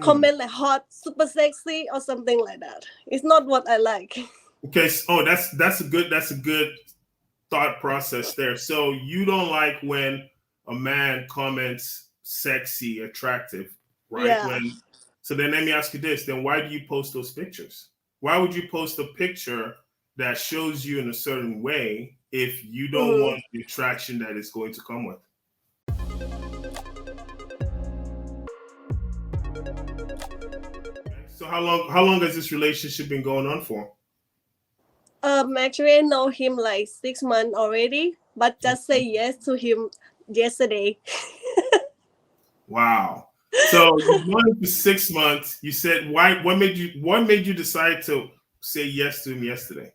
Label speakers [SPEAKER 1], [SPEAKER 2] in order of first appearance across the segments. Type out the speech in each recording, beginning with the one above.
[SPEAKER 1] comment like hot, super sexy or something like that. It's not what I like.
[SPEAKER 2] Okay. Oh, that's a good thought process there. So you don't like when a man comments sexy, attractive, right?
[SPEAKER 1] Yeah.
[SPEAKER 2] So then let me ask you this, then why do you post those pictures? Why would you post a picture that shows you in a certain way if you don't want the attraction that it's going to come with? So how long has this relationship been going on for?
[SPEAKER 1] Actually, I know him like 6 months already, but just say yes to him yesterday.
[SPEAKER 2] Wow. So you wanted for 6 months. You said why? What made you decide to say yes to him yesterday?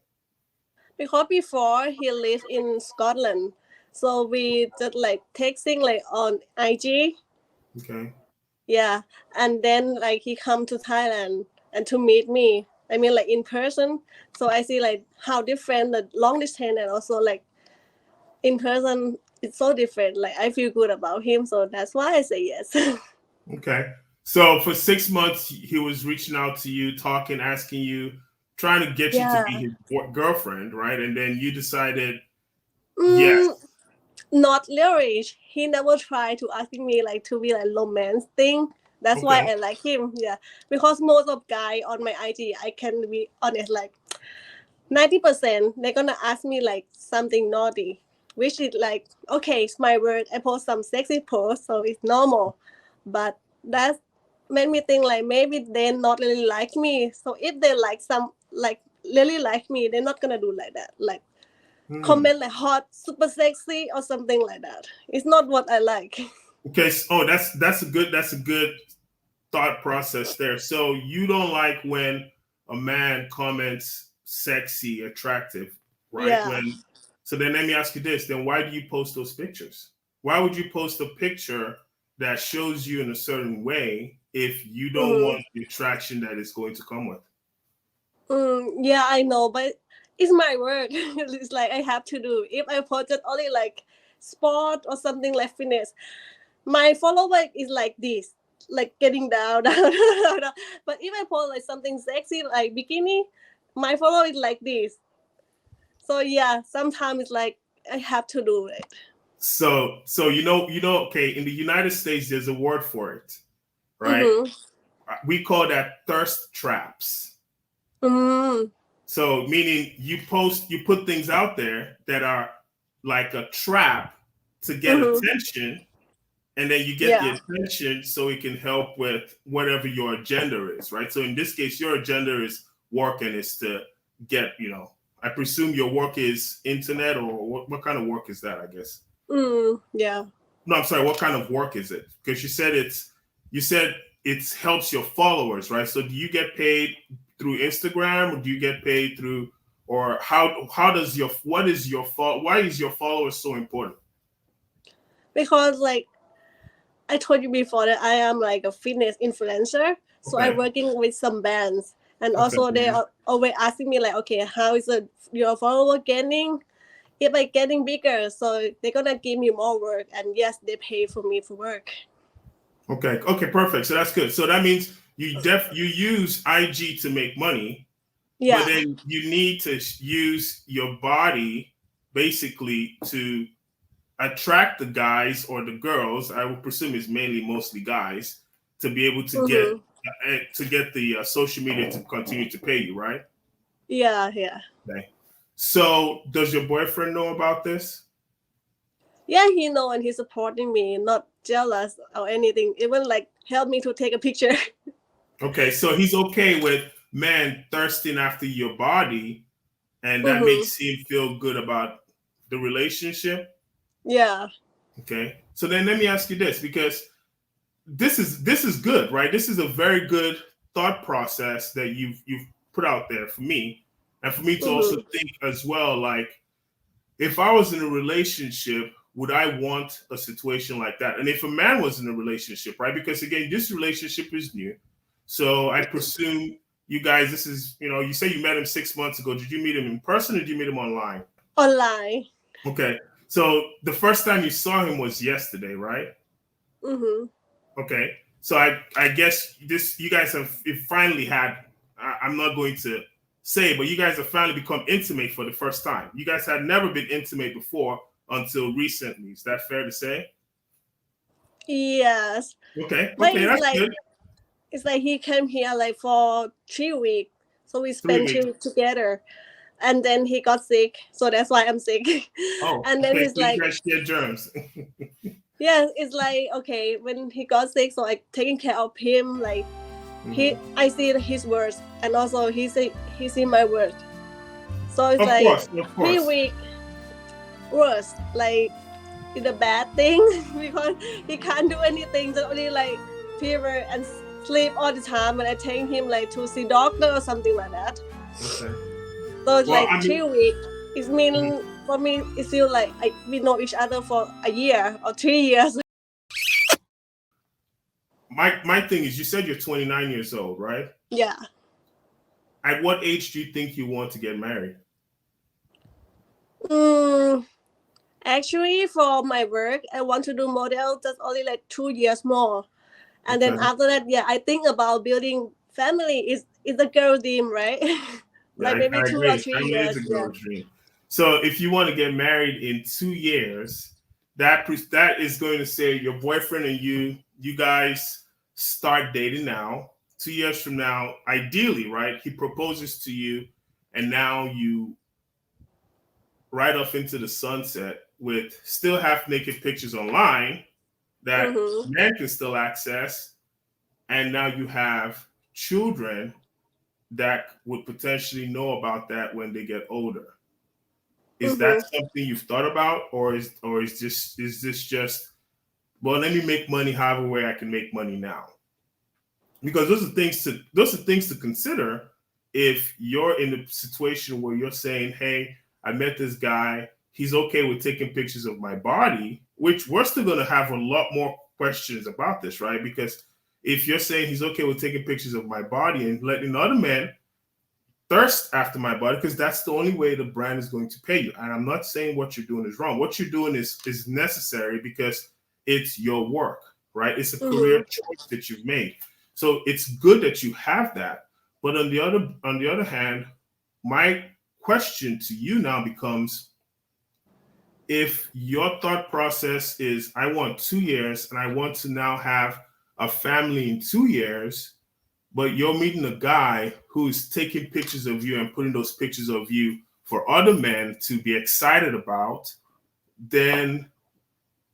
[SPEAKER 1] Because before he lived in Scotland, so we just like texting like on IG.
[SPEAKER 2] Okay.
[SPEAKER 1] Yeah, and then like he come to Thailand and to meet me. I mean like in person. So I see like how different the long distance and also like in person it's so different. Like I feel good about him, so that's why I say yes.
[SPEAKER 2] Okay. So for 6 months, he was reaching out to you, talking, asking you, trying to get you to be
[SPEAKER 1] Yeah.
[SPEAKER 2] his girlfriend, right? And then you decided yes.
[SPEAKER 1] Not really. He never tried to asking me like to be like romance thing. That's why
[SPEAKER 2] Okay.
[SPEAKER 1] I like him. Yeah, because most of guy on my IG, I can be honest, like 90% they're gonna ask me like something naughty, which is like okay, it's my word. I post some sexy post, so it's normal. But that made me think like maybe they not really like me. So if they like some like really like me, they're not gonna do like that. Like comment like hot, super sexy or something like that. It's not what I like.
[SPEAKER 2] Okay. Oh, that's a good thought process there. So you don't like when a man comments sexy, attractive, right?
[SPEAKER 1] Yeah.
[SPEAKER 2] So then let me ask you this, then why do you post those pictures? Why would you post a picture that shows you in a certain way if you don't want the attraction that it's going to come with?
[SPEAKER 1] Yeah, I know, but it's my work. It's like I have to do. If I posted only like sport or something like fitness, my follower is like this, like getting down, down, down, down. But if I post like something sexy like bikini, my follower is like this. So yeah, sometimes it's like I have to do it.
[SPEAKER 2] So okay, in the United States there's a word for it, right?
[SPEAKER 1] Mm-hmm.
[SPEAKER 2] We call that thirst traps.
[SPEAKER 1] Mm-hmm.
[SPEAKER 2] So meaning you put things out there that are like a trap to get
[SPEAKER 1] Mm-hmm.
[SPEAKER 2] attention, and then you get the
[SPEAKER 1] Yeah.
[SPEAKER 2] attention so it can help with whatever your agenda is, right? So in this case, your agenda is work and is to get, I presume your work is internet, or what kind of work is that, I guess?
[SPEAKER 1] Yeah.
[SPEAKER 2] No, I'm sorry, what kind of work is it? Because you said it helps your followers, right? So do you get paid through Instagram, or do you get paid through, or how does why is your followers so important?
[SPEAKER 1] Because like I told you before that I am like a fitness influencer. So I'm
[SPEAKER 2] Okay.
[SPEAKER 1] working with some bands. And
[SPEAKER 2] Okay.
[SPEAKER 1] also they are always asking me like, okay, how is your follower getting? If I getting bigger, so they're gonna give me more work. And yes, they pay for me for work.
[SPEAKER 2] Okay. Okay. Perfect. So that's good. So that means you use IG to make money, but
[SPEAKER 1] Yeah.
[SPEAKER 2] then you need to use your body basically to attract the guys or the girls. I would presume it's mostly guys, to be able to get
[SPEAKER 1] Mm-hmm.
[SPEAKER 2] the social media to continue to pay you, right?
[SPEAKER 1] Yeah, yeah.
[SPEAKER 2] Okay. So does your boyfriend know about this?
[SPEAKER 1] Yeah, he know and he's supporting me, not jealous or anything. Even like help me to take a picture.
[SPEAKER 2] Okay, so he's okay with men thirsting after your body, and that
[SPEAKER 1] Mm-hmm.
[SPEAKER 2] makes him feel good about the relationship.
[SPEAKER 1] Yeah.
[SPEAKER 2] Okay, so then let me ask you this, because this is good, right? This is a very good thought process that you've put out there for me, and for me to also
[SPEAKER 1] Mm-hmm.
[SPEAKER 2] think as well. Like, if I was in a relationship, would I want a situation like that? And if a man was in a relationship, right? Because again, this relationship is new, so I presume you guys, this is, you say you met him 6 months ago. Did you meet him in person, or did you meet him online?
[SPEAKER 1] Online.
[SPEAKER 2] Okay, so the first time you saw him was yesterday, right?
[SPEAKER 1] Mm-hmm.
[SPEAKER 2] Okay. So I guess you guys have finally had. I'm not going to say, but you guys have finally become intimate for the first time. You guys had never been intimate before until recently. Is that fair to say?
[SPEAKER 1] Yes.
[SPEAKER 2] Okay,
[SPEAKER 1] But
[SPEAKER 2] that's good.
[SPEAKER 1] it's like he came here like for 3 weeks, so we
[SPEAKER 2] 3
[SPEAKER 1] spent 3
[SPEAKER 2] weeks.
[SPEAKER 1] weeks together, and then he got sick, so that's why I'm sick.
[SPEAKER 2] Oh,
[SPEAKER 1] And then
[SPEAKER 2] okay.
[SPEAKER 1] it's
[SPEAKER 2] So you
[SPEAKER 1] like,
[SPEAKER 2] guys share germs.
[SPEAKER 1] yeah, it's like, okay, when he got sick, so I taking care of him, like I see his words, and also he see my words. So it's
[SPEAKER 2] Of
[SPEAKER 1] like
[SPEAKER 2] course.
[SPEAKER 1] 3 weeks worse, like it's a bad thing because he can't do anything, just only like fever and sleep all the time when I take him like to see doctor or something like that.
[SPEAKER 2] Okay.
[SPEAKER 1] So it's like 3 weeks. It means for me it feels like we know each other for a year or 3 years.
[SPEAKER 2] My thing is, you said you're 29 years old, right?
[SPEAKER 1] Yeah.
[SPEAKER 2] At what age do you think you want to get married?
[SPEAKER 1] Actually, for my work, I want to do model just only like 2 years more. And then after that, yeah, I think about building family. Is a girl dream, right? Like maybe
[SPEAKER 2] I
[SPEAKER 1] 2 or
[SPEAKER 2] agree.
[SPEAKER 1] 3
[SPEAKER 2] Family
[SPEAKER 1] years.
[SPEAKER 2] is a
[SPEAKER 1] Yeah.
[SPEAKER 2] girl's dream. So if you want to get married in 2 years, that is going to say your boyfriend and you guys start dating now. 2 years from now, ideally, right? He proposes to you, and now you ride off into the sunset with still half naked pictures online that men can still access, and now you have children that would potentially know about that when they get older. Is that something you've thought about, or is this just, well, let me make money however way I can make money now? Because those are things to consider if you're in a situation where you're saying, hey, I met this guy, he's okay with taking pictures of my body, which we're still going to have a lot more questions about this, right? Because if you're saying he's okay with taking pictures of my body and letting other men thirst after my body, because that's the only way the brand is going to pay you. And I'm not saying what you're doing is wrong. What you're doing is necessary because it's your work, right? It's a career choice that you've made. So it's good that you have that. But on the other hand, my question to you now becomes, if your thought process is, I want 2 years and I want to now have a family in 2 years, but you're meeting a guy who's taking pictures of you and putting those pictures of you for other men to be excited about, then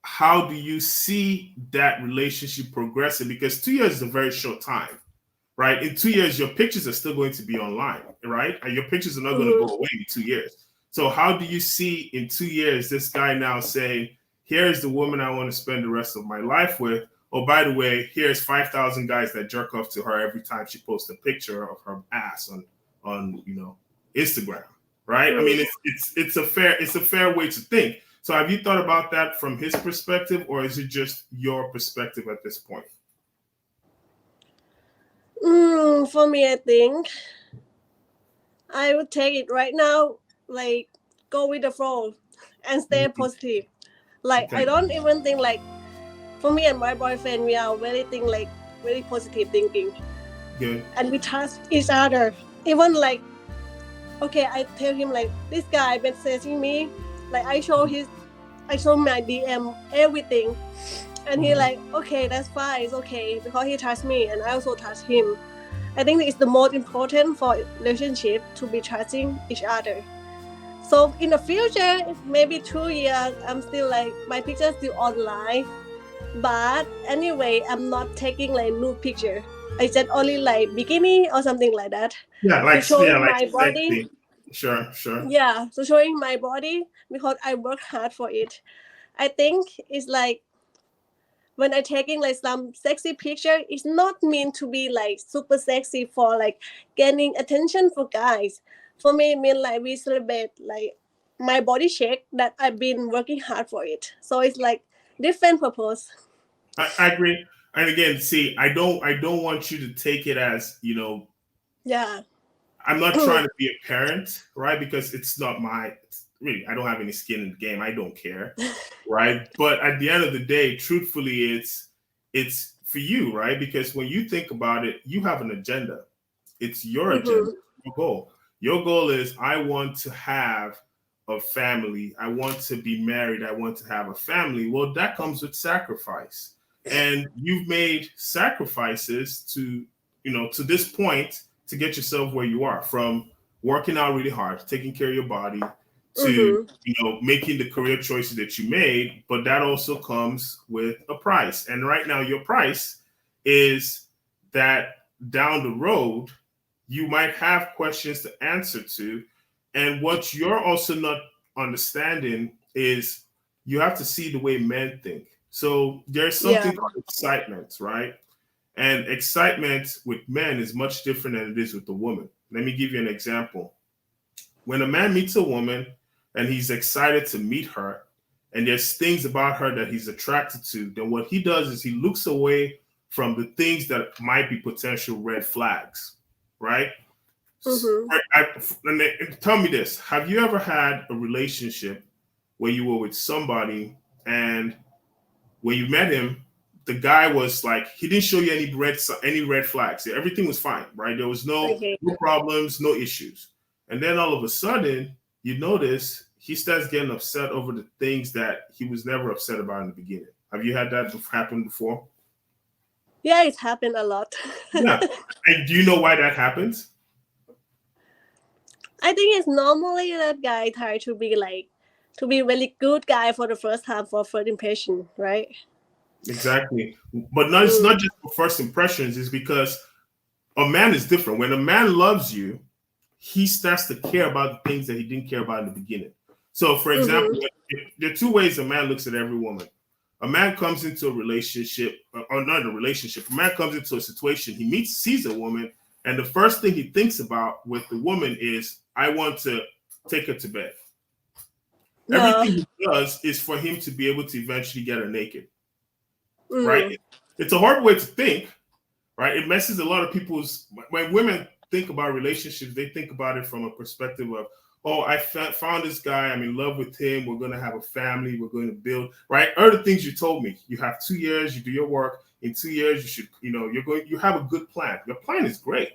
[SPEAKER 2] how do you see that relationship progressing? Because 2 years is a very short time, right? In 2 years, your pictures are still going to be online, right? And your pictures are not going to go away in 2 years. So how do you see in 2 years this guy now saying, here's the woman I want to spend the rest of my life with? Oh, by the way, here's 5,000 guys that jerk off to her every time she posts a picture of her ass on Instagram, right? I mean, it's a fair way to think. So have you thought about that from his perspective, or is it just your perspective at this point?
[SPEAKER 1] For me, I think I would take it right now, like go with the flow and stay positive. Like I don't even think like, for me and my boyfriend, we are very positive thinking.
[SPEAKER 2] Good.
[SPEAKER 1] And we trust each other. Even like, okay, I tell him like, this guy messaging me, like I show my DM everything, and he like, okay, that's fine, it's okay, because he trusts me and I also trust him. I think it's the most important for relationship to be trusting each other. So in the future, maybe 2 years, I'm still like, my pictures still online, but anyway, I'm not taking like nude picture. I just only like bikini or something like that.
[SPEAKER 2] Yeah, like
[SPEAKER 1] my body.
[SPEAKER 2] sexy. Sure.
[SPEAKER 1] Yeah, so showing my body because I work hard for it. I think it's like, when I taking like some sexy picture, it's not meant to be like super sexy for like gaining attention for guys. For me, it mean like we celebrate like my body shape that I've been working hard for it. So it's like different purpose.
[SPEAKER 2] I agree. And again, see, I don't want you to take it as,
[SPEAKER 1] Yeah.
[SPEAKER 2] I'm not trying to be a parent, right? Because it's not really, I don't have any skin in the game. I don't care, right? But at the end of the day, truthfully, it's for you, right? Because when you think about it, you have an agenda. It's your agenda, your goal. Your goal is, I want to have a family. I want to be married. I want to have a family. Well, that comes with sacrifice. And you've made sacrifices to, to this point to get yourself where you are, from working out really hard, taking care of your body, to, making the career choices that you made. But that also comes with a price. And right now, your price is that down the road, you might have questions to answer to. And what you're also not understanding is you have to see the way men think. So there's something called excitement, right? And excitement with men is much different than it is with the woman. Let me give you an example. When a man meets a woman and he's excited to meet her, and there's things about her that he's attracted to, then what he does is he looks away from the things that might be potential red flags, right? Tell me this. Have you ever had a relationship where you were with somebody, and when you met him, the guy was like, he didn't show you any red flags. Everything was fine, right? There was no problems, no issues. And then all of a sudden, you notice he starts getting upset over the things that he was never upset about in the beginning. Have you had that happen before?
[SPEAKER 1] Yeah, it happened a lot.
[SPEAKER 2] Yeah. And do you know why that happens?
[SPEAKER 1] I think it's normally that guy try to be really good guy for the first time, for first impression, right?
[SPEAKER 2] Exactly. But it's not just for first impressions. It's because a man is different. When a man loves you, he starts to care about the things that he didn't care about in the beginning. So, for example, there are two ways a man looks at every woman. A man comes into a relationship, or not a relationship. A man comes into a situation, he sees a woman, and the first thing he thinks about with the woman is, I want to take her to bed. Everything he does is for him to be able to eventually get her naked. Right? It's a hard way to think, right? It messes a lot of people's, when women think about relationships, they think about it from a perspective of, oh, I found this guy, I'm in love with him, we're going to have a family, we're going to build, right? Other things you told me. You have 2 years, you do your work. In 2 years, you should, you have a good plan. Your plan is great.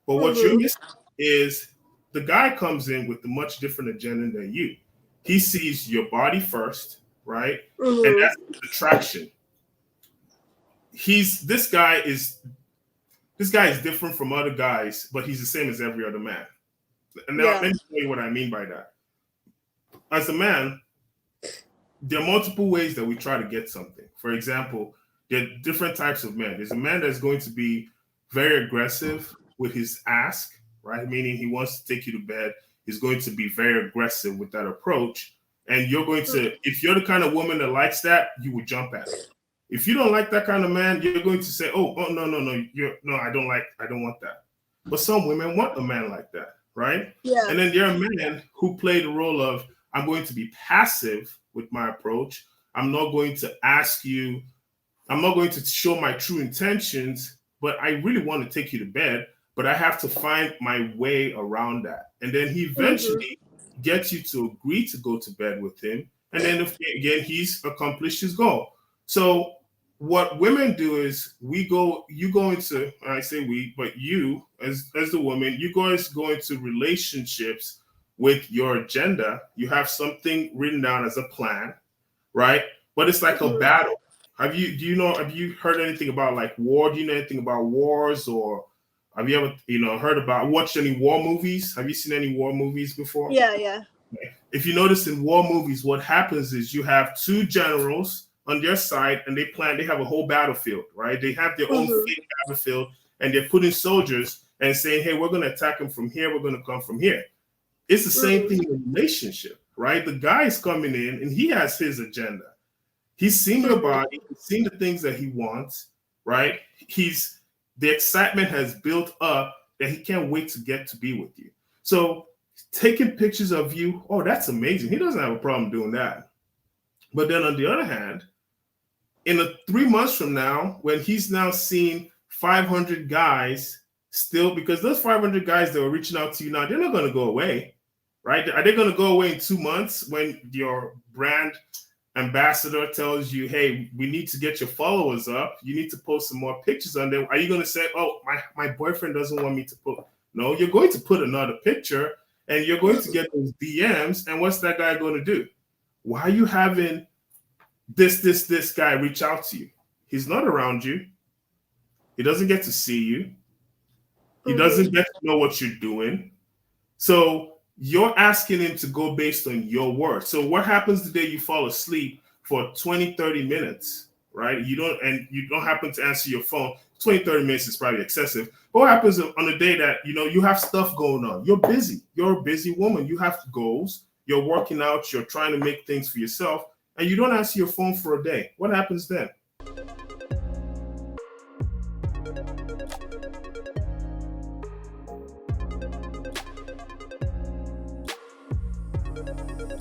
[SPEAKER 2] But what you're missing is the guy comes in with a much different agenda than you. He sees your body first, right? And that's attraction. This guy is different from other guys, but he's the same as every other man. And now let me tell you what I mean by that. As a man, there are multiple ways that we try to get something. For example, there are different types of men. There's a man that's going to be very aggressive with his ask, right? Meaning he wants to take you to bed. He's going to be very aggressive with that approach. And you're going to, if you're the kind of woman that likes that, you would jump at it. If you don't like that kind of man, you're going to say, no, I don't want that. But some women want a man like that, right?
[SPEAKER 1] Yeah.
[SPEAKER 2] And then there are men who play the role of, I'm going to be passive with my approach. I'm not going to ask you, I'm not going to show my true intentions, but I really want to take you to bed, but I have to find my way around that. And then he eventually gets you to agree to go to bed with him. And then again, he's accomplished his goal. So what women do is you go into, I say we, but you as the woman, you guys go into relationships with your agenda. You have something written down as a plan, right? But it's like a battle. Have you heard anything about like war? Do you know anything about wars, or have you ever, watched any war movies? Have you seen any war movies before?
[SPEAKER 1] Yeah.
[SPEAKER 2] If you notice in war movies, what happens is you have two generals on their side, and they have a whole battlefield, right? They have their own fake battlefield, and they're putting soldiers and saying, hey, we're going to attack them from here. We're going to come from here. It's the same thing in a relationship, right? The guy is coming in, and he has his agenda. He's seen your body, he's seen the things that he wants, right? The excitement has built up that he can't wait to get to be with you. So taking pictures of you, oh, that's amazing. He doesn't have a problem doing that. But then on the other hand, in 3 months from now, when he's now seen 500 guys still, because those 500 guys that were reaching out to you now, they're not going to go away, right? Are they going to go away in 2 months when your brand ambassador tells you, hey, we need to get your followers up. You need to post some more pictures on there. Are you going to say, oh, my boyfriend doesn't want me to put? No, you're going to put another picture and you're going to get those DMs. And what's that guy going to do? Why are you having this guy reach out to you? He's not around you. He doesn't get to see you. He doesn't get to know what you're doing. So you're asking him to go based on your word. So what happens the day you fall asleep for 20, 30 minutes, right? You don't happen to answer your phone. 20, 30 minutes is probably excessive. But what happens on a day that, you have stuff going on? You're busy. You're a busy woman. You have goals. You're working out. You're trying to make things for yourself. And you don't answer your phone for a day. What happens then?